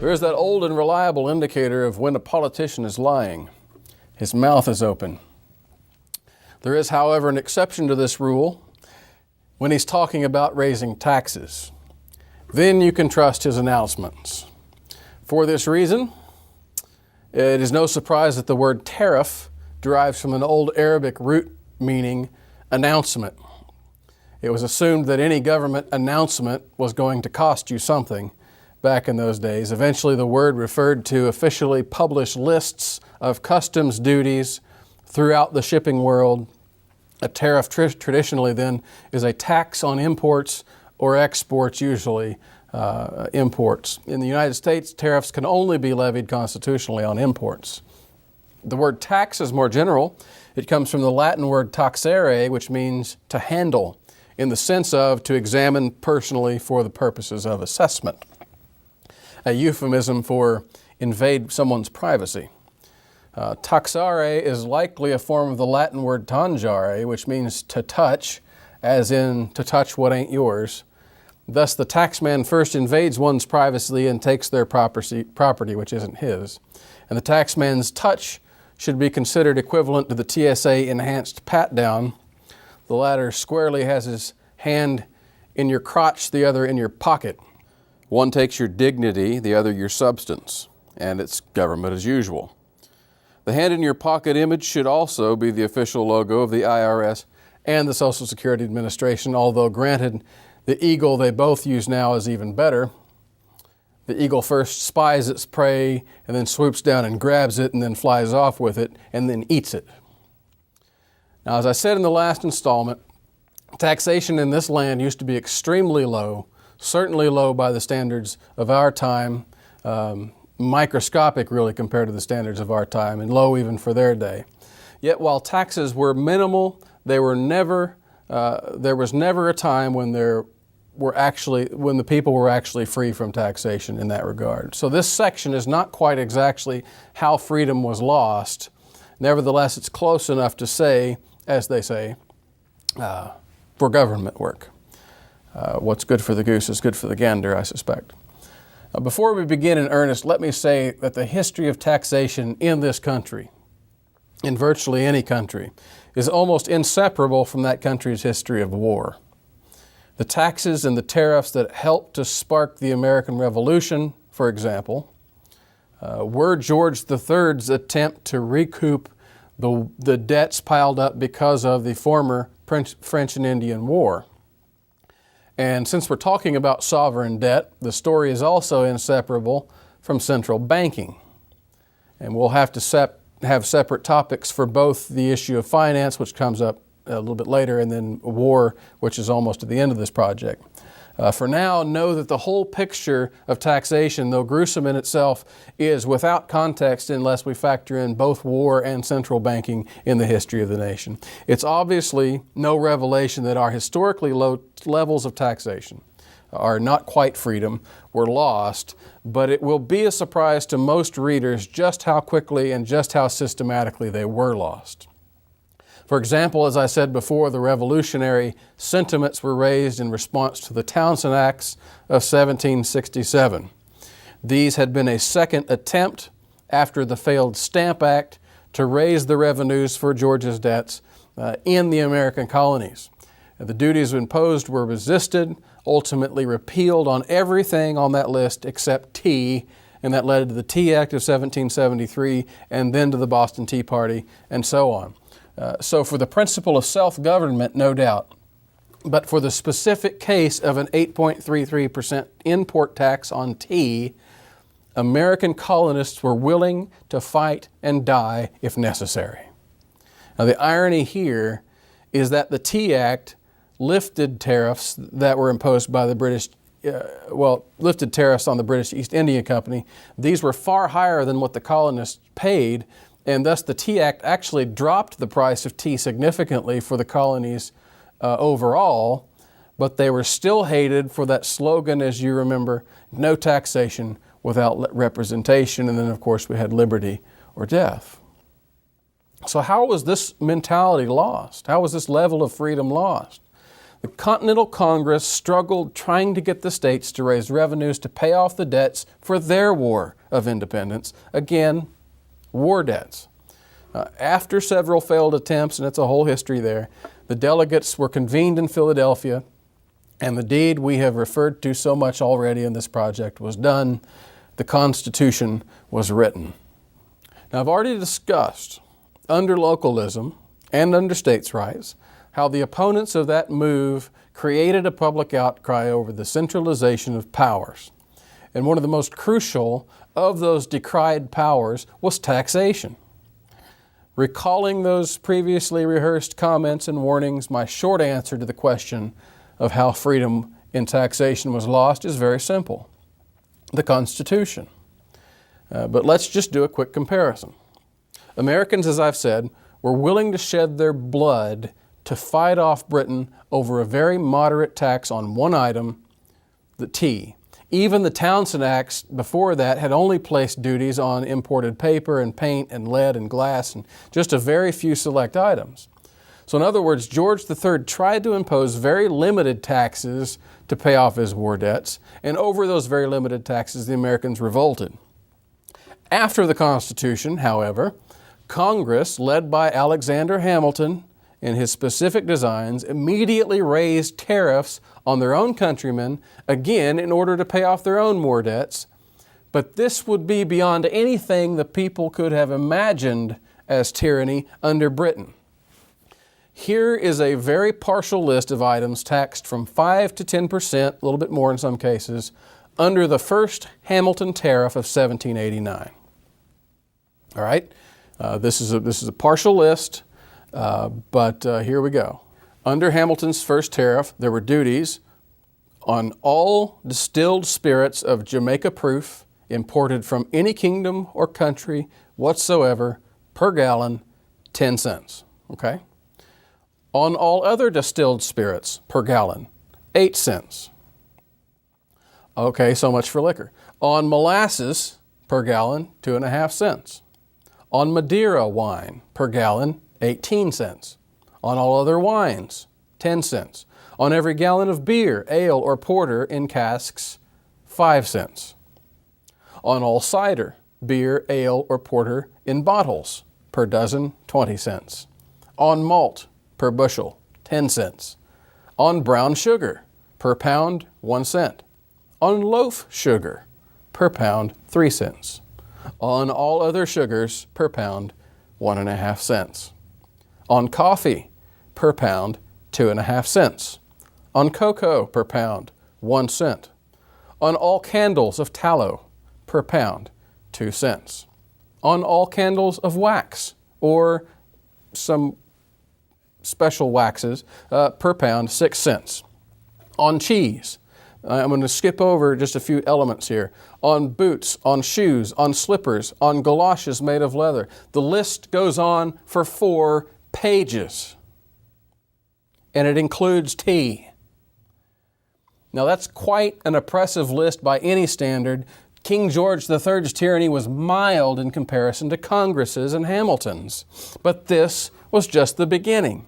There is that old and reliable indicator of when a politician is lying. His mouth is open. There is, however, an exception to this rule when he's talking about raising taxes. Then you can trust his announcements. For this reason, it is no surprise that the word tariff derives from an old Arabic root meaning announcement. It was assumed that any government announcement was going to cost you something back in those days. Eventually, the word referred to officially published lists of customs duties throughout the shipping world. A tariff traditionally then is a tax on imports or exports, usually imports. In the United States, tariffs can only be levied constitutionally on imports. The word tax is more general. It comes from the Latin word taxare, which means to handle, in the sense of to examine personally for the purposes of assessment. A euphemism for invade someone's privacy. Taxare is likely a form of the Latin word tangere, which means to touch, as in to touch what ain't yours. Thus, the taxman first invades one's privacy and takes their property, which isn't his. And the taxman's touch should be considered equivalent to the TSA enhanced pat-down. The latter squarely has his hand in your crotch, the other in your pocket. One takes your dignity, the other your substance, and it's government as usual. The hand in your pocket image should also be the official logo of the IRS and the Social Security Administration, although granted, the eagle they both use now is even better. The eagle first spies its prey and then swoops down and grabs it and then flies off with it and then eats it. Now, as I said in the last installment, taxation in this land used to be extremely low, certainly low by the standards of our time, microscopic really compared to the standards of our time, and low even for their day. Yet while taxes were minimal, there was never a time when the people were actually free from taxation in that regard. So this section is not quite exactly how freedom was lost. Nevertheless, it's close enough to say, as they say, for government work. What's good for the goose is good for the gander, I suspect. Before we begin in earnest, let me say that the history of taxation in this country, in virtually any country, is almost inseparable from that country's history of war. The taxes and the tariffs that helped to spark the American Revolution, for example, were George III's attempt to recoup the debts piled up because of the former French and Indian War. And since we're talking about sovereign debt, the story is also inseparable from central banking. And we'll have to have separate topics for both the issue of finance, which comes up a little bit later, and then war, which is almost at the end of this project. For now, know that the whole picture of taxation, though gruesome in itself, is without context unless we factor in both war and central banking in the history of the nation. It's obviously no revelation that our historically low levels of taxation are not quite freedom, were lost, but it will be a surprise to most readers just how quickly and just how systematically they were lost. For example, as I said before, the revolutionary sentiments were raised in response to the Townshend Acts of 1767. These had been a second attempt after the failed Stamp Act to raise the revenues for Georgia's debts in the American colonies. The duties imposed were resisted, ultimately repealed on everything on that list except tea, and that led to the Tea Act of 1773 and then to the Boston Tea Party and so on. So for the principle of self-government, no doubt, but for the specific case of an 8.33% import tax on tea, American colonists were willing to fight and die if necessary. Now the irony here is that the Tea Act lifted tariffs that were imposed by the British, lifted tariffs on the British East India Company. These were far higher than what the colonists paid, and thus the Tea Act actually dropped the price of tea significantly for the colonies overall, but they were still hated for that slogan, as you remember, no taxation without representation, and then of course we had liberty or death. So how was this mentality lost? How was this level of freedom lost? The Continental Congress struggled trying to get the states to raise revenues to pay off the debts for their war of independence. Again, war debts. After several failed attempts, and it's a whole history there, the delegates were convened in Philadelphia, and the deed we have referred to so much already in this project was done. The Constitution was written. Now, I've already discussed under localism and under states' rights how the opponents of that move created a public outcry over the centralization of powers. And one of the most crucial of those decried powers was taxation. Recalling those previously rehearsed comments and warnings, my short answer to the question of how freedom in taxation was lost is very simple: the Constitution. But let's just do a quick comparison. Americans, as I've said, were willing to shed their blood to fight off Britain over a very moderate tax on one item, the tea. Even the Townshend Acts before that had only placed duties on imported paper and paint and lead and glass and just a very few select items. So in other words, George III tried to impose very limited taxes to pay off his war debts, and over those very limited taxes, the Americans revolted. After the Constitution, however, Congress, led by Alexander Hamilton in his specific designs, immediately raised tariffs on their own countrymen, again in order to pay off their own war debts. But this would be beyond anything the people could have imagined as tyranny under Britain. Here is a very partial list of items taxed from 5 to 10%, a little bit more in some cases, under the first Hamilton tariff of 1789. All right, this is a partial list. But here we go. Under Hamilton's first tariff, there were duties on all distilled spirits of Jamaica proof imported from any kingdom or country whatsoever per gallon, 10 cents. Okay? On all other distilled spirits per gallon, 8 cents. Okay, so much for liquor. On molasses per gallon, 2.5 cents. On Madeira wine per gallon, 18 cents. On all other wines, 10 cents. On every gallon of beer, ale, or porter in casks, 5 cents. On all cider, beer, ale, or porter in bottles, per dozen, 20 cents. On malt, per bushel, 10 cents. On brown sugar, per pound, 1 cent. On loaf sugar, per pound, 3 cents. On all other sugars, per pound, 1.5 cents. On coffee, per pound, 2.5 cents. On cocoa, per pound, 1 cent. On all candles of tallow, per pound, 2 cents. On all candles of wax, or some special waxes, per pound, 6 cents. On cheese, I'm going to skip over just a few elements here. On boots, on shoes, on slippers, on galoshes made of leather. The list goes on for 4 pages. And it includes tea. Now that's quite an oppressive list by any standard. King George III's tyranny was mild in comparison to Congress's and Hamilton's. But this was just the beginning.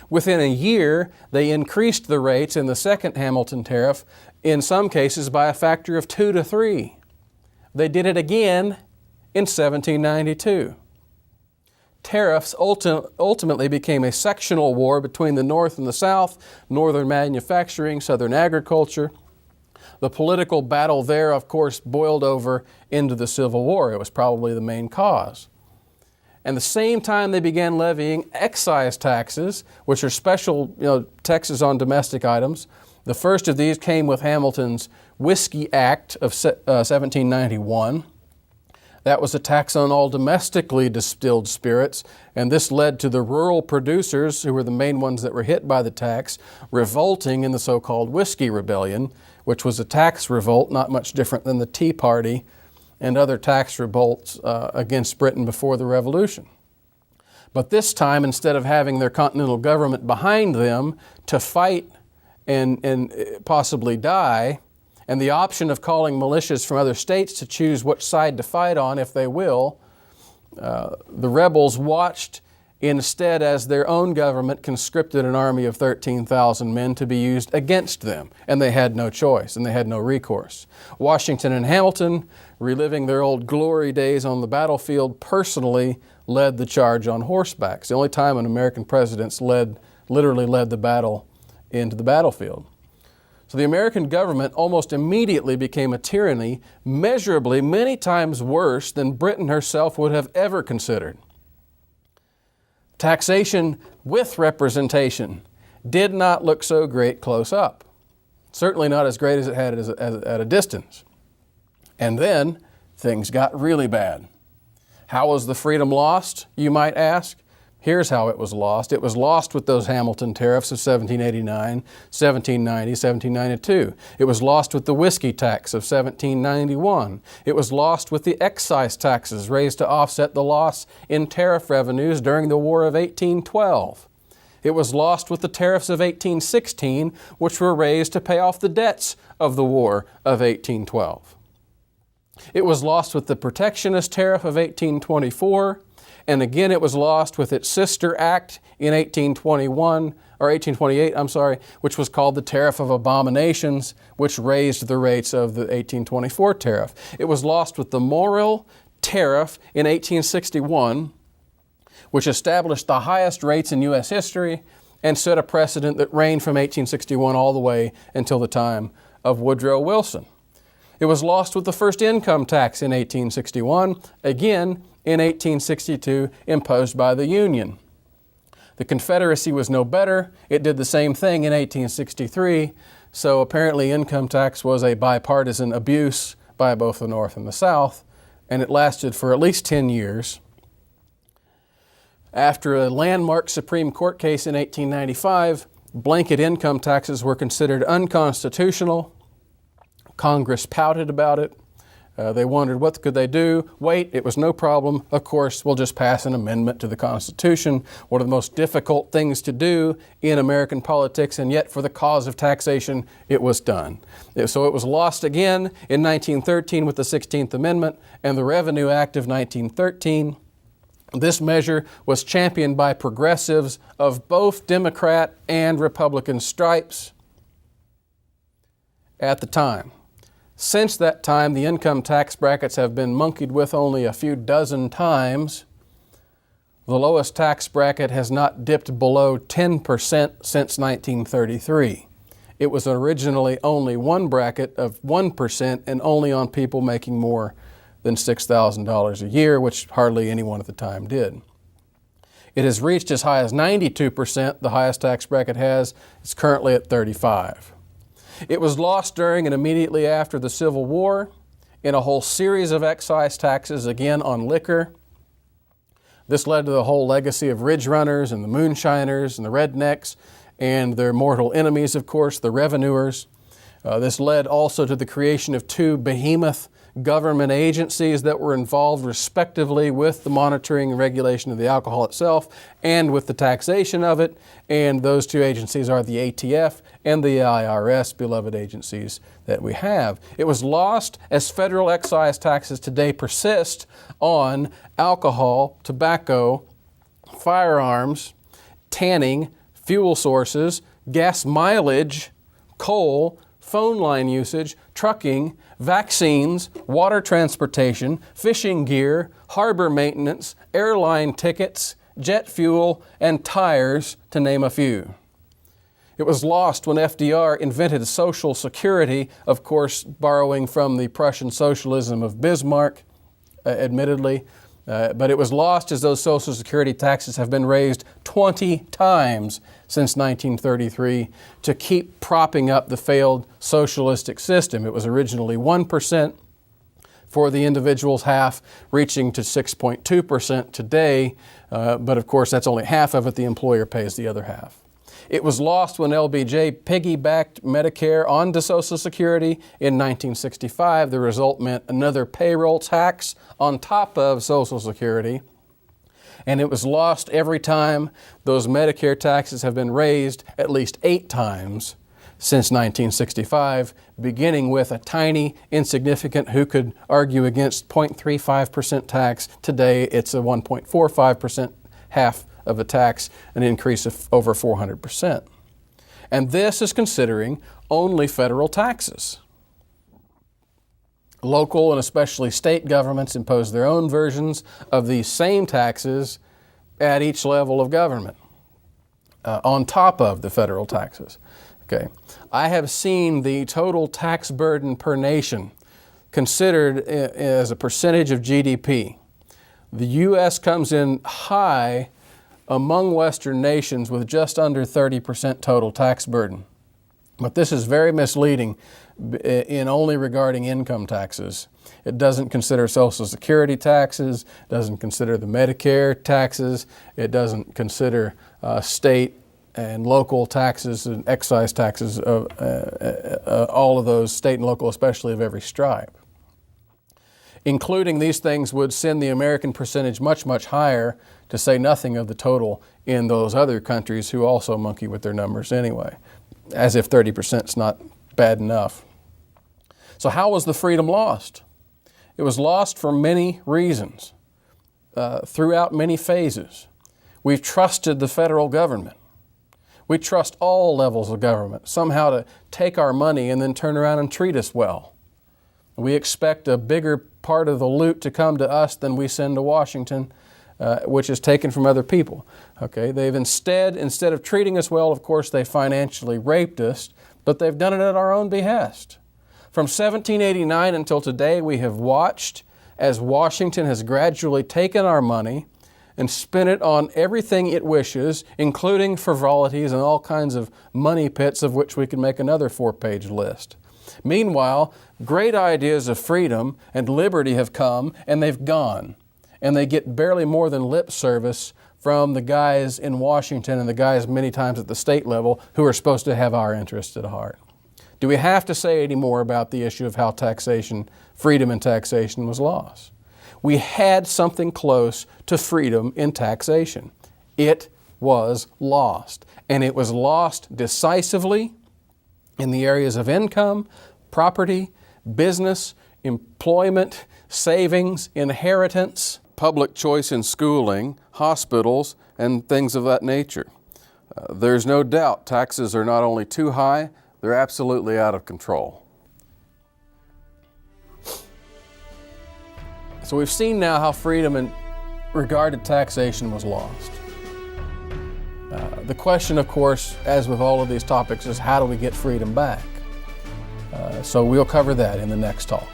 Within a year, they increased the rates in the second Hamilton tariff, in some cases by a factor of 2 to 3. They did it again in 1792. Tariffs ultimately became a sectional war between the North and the South, Northern manufacturing, Southern agriculture. The political battle there, of course, boiled over into the Civil War. It was probably the main cause. And the same time they began levying excise taxes, which are special taxes on domestic items. The first of these came with Hamilton's Whiskey Act of 1791. That was a tax on all domestically distilled spirits, and this led to the rural producers, who were the main ones that were hit by the tax, revolting in the so-called Whiskey Rebellion, which was a tax revolt not much different than the Tea Party and other tax revolts against Britain before the Revolution. But this time, instead of having their continental government behind them to fight and possibly die, and the option of calling militias from other states to choose which side to fight on if they will, the rebels watched instead as their own government conscripted an army of 13,000 men to be used against them, and they had no choice and they had no recourse. Washington and Hamilton, reliving their old glory days on the battlefield, personally led the charge on horseback. It's the only time an American president literally led the battle into the battlefield. So the American government almost immediately became a tyranny, measurably many times worse than Britain herself would have ever considered. Taxation with representation did not look so great close up. Certainly not as great as it had at a distance. And then things got really bad. How was the freedom lost, you might ask? Here's how it was lost. It was lost with those Hamilton tariffs of 1789, 1790, 1792. It was lost with the whiskey tax of 1791. It was lost with the excise taxes raised to offset the loss in tariff revenues during the War of 1812. It was lost with the tariffs of 1816, which were raised to pay off the debts of the War of 1812. It was lost with the protectionist tariff of 1824. And again, it was lost with its sister act in 1828, which was called the Tariff of Abominations, which raised the rates of the 1824 tariff. It was lost with the Morrill Tariff in 1861, which established the highest rates in U.S. history and set a precedent that reigned from 1861 all the way until the time of Woodrow Wilson. It was lost with the first income tax in 1861, again in 1862 imposed by the Union. The Confederacy was no better. It did the same thing in 1863, so apparently income tax was a bipartisan abuse by both the North and the South, and it lasted for at least 10 years. After a landmark Supreme Court case in 1895, blanket income taxes were considered unconstitutional. Congress pouted about it. They wondered, what could they do? Wait, it was no problem. Of course, we'll just pass an amendment to the Constitution. One of the most difficult things to do in American politics, and yet for the cause of taxation, it was done. So it was lost again in 1913 with the 16th Amendment and the Revenue Act of 1913. This measure was championed by progressives of both Democrat and Republican stripes at the time. Since that time, the income tax brackets have been monkeyed with only a few dozen times. The lowest tax bracket has not dipped below 10% since 1933. It was originally only one bracket of 1% and only on people making more than $6,000 a year, which hardly anyone at the time did. It has reached as high as 92%, the highest tax bracket has. It's currently at 35%. It was lost during and immediately after the Civil War in a whole series of excise taxes, again on liquor. This led to the whole legacy of ridge runners and the moonshiners and the rednecks and their mortal enemies, of course, the revenuers. This led also to the creation of two behemoth government agencies that were involved respectively with the monitoring and regulation of the alcohol itself and with the taxation of it. And those two agencies are the ATF and the IRS, beloved agencies that we have. It was lost as federal excise taxes today persist on alcohol, tobacco, firearms, tanning, fuel sources, gas mileage, coal, phone line usage, trucking, vaccines, water transportation, fishing gear, harbor maintenance, airline tickets, jet fuel, and tires, to name a few. It was lost when FDR invented Social Security, of course borrowing from the Prussian socialism of Bismarck, admittedly. But it was lost as those Social Security taxes have been raised 20 times since 1933 to keep propping up the failed socialistic system. It was originally 1% for the individual's half, reaching to 6.2% today. But of course, that's only half of it. The employer pays the other half. It was lost when LBJ piggybacked Medicare onto Social Security in 1965. The result meant another payroll tax on top of Social Security. And it was lost every time those Medicare taxes have been raised at least 8 times since 1965, beginning with a tiny, insignificant, who could argue against 0.35% tax. Today it's a 1.45%, half of a tax an increase of over 400%. And this is considering only federal taxes. Local and especially state governments impose their own versions of these same taxes at each level of government, on top of the federal taxes. Okay. I have seen the total tax burden per nation considered as a percentage of GDP. The U.S. comes in high among Western nations with just under 30% total tax burden. But this is very misleading in only regarding income taxes. It doesn't consider Social Security taxes, doesn't consider the Medicare taxes, it doesn't consider state and local taxes and excise taxes, all of those, state and local, especially of every stripe. Including these things would send the American percentage much, much higher, to say nothing of the total in those other countries who also monkey with their numbers anyway, as if 30% is not bad enough. So how was the freedom lost? It was lost for many reasons, throughout many phases. We've trusted the federal government. We trust all levels of government somehow to take our money and then turn around and treat us well. We expect a bigger part of the loot to come to us than we send to Washington, which is taken from other people. Okay, they've instead of treating us well, of course, they financially raped us, but they've done it at our own behest. From 1789 until today, we have watched as Washington has gradually taken our money and spent it on everything it wishes, including frivolities and all kinds of money pits of which we can make another 4-page list. Meanwhile, great ideas of freedom and liberty have come and they've gone. And they get barely more than lip service from the guys in Washington and the guys many times at the state level who are supposed to have our interests at heart. Do we have to say any more about the issue of how taxation, freedom in taxation was lost? We had something close to freedom in taxation. It was lost. And it was lost decisively in the areas of income, property, business, employment, savings, inheritance, public choice in schooling, hospitals, and things of that nature. There's no doubt taxes are not only too high, they're absolutely out of control. So we've seen now how freedom in regard to taxation was lost. The question, of course, as with all of these topics, is how do we get freedom back? So we'll cover that in the next talk.